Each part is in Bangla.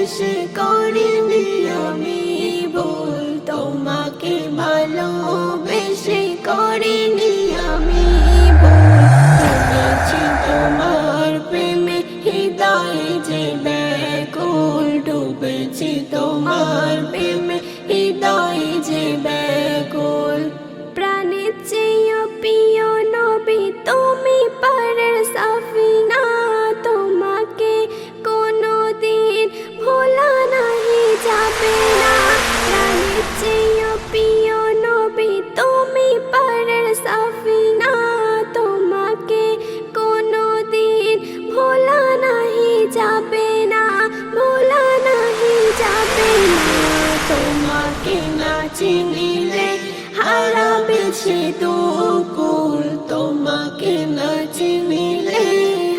ভালোবেসে করিনি আমি ভুল, তোমাকে ভালোবেসে করিনি আমি ভুল। ডুবেছি তোমার প্রেমে হৃদয় যে ব্যাকুল, ডুবেছি তোমার প্রেমে হৃদয় যে ব্যাকুল। প্রাণের চেয়ে প্রিয় নবী তুমি পারের সাফিনা, তোমাকে কোনোদিন ভোলা নাহি যাবে না। প্রাণের চেয়ে প্রিয় নবী তুমি পারের সাফিনা, তোমাকে কোনোদিন ভোলা নাহি যাবে না, ভোলা নাহি যাবে না। তোমাকে না চিনিলে হারাবে সে দুকুল, তোমাকে না চিনিলে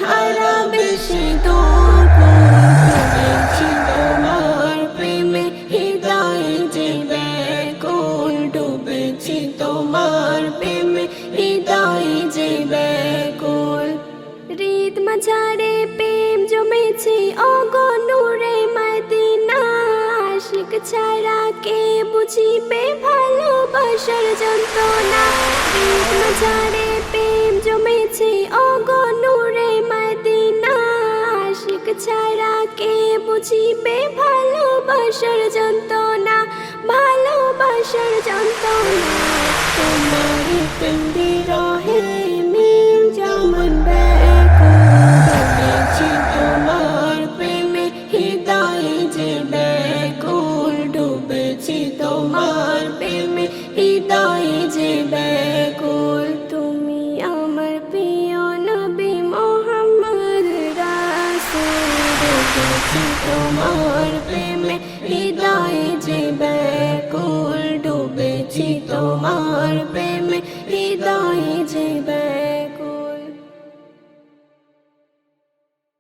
হারাবে সে দুকুল। ডুবেছি তোমার প্রেমে হৃদয় যে ব্যাকুল, ডুবেছি তোমার প্রেমে হৃদয় যে ব্যাকুল। হৃদ মাঝারে প্রেম জমেছে অগনুরে মদিনা, আশিক ছাড়া কে বুঝিবে ভালোবাসার যন্ত্রণা। হৃদ মাঝারে প্রেম জমেছে অগনুরে মদিনা, আশিক ছাড়া কে বুঝিবে ভালোবাসার যন্ত্রণা, ভালোবাসার যন্ত্রণা। তোমার প্রেম বিরহে মিম যেমন ব্যাকুল, ডুবেছি তোমার প্রেমে হৃদয় যে ব্যাকুল, ডুবেছি তোমার প্রেমে হৃদয় যে ব্যাকুল। তুমি আমার প্রিয় নবী মুহাম্মদ রাসূল, ডুবেছি তোমার প্রেমে হৃদয় যে ব্যাকুল, ডুবেছি তোমার প্রেমে হৃদয় যে ব্যাকুল।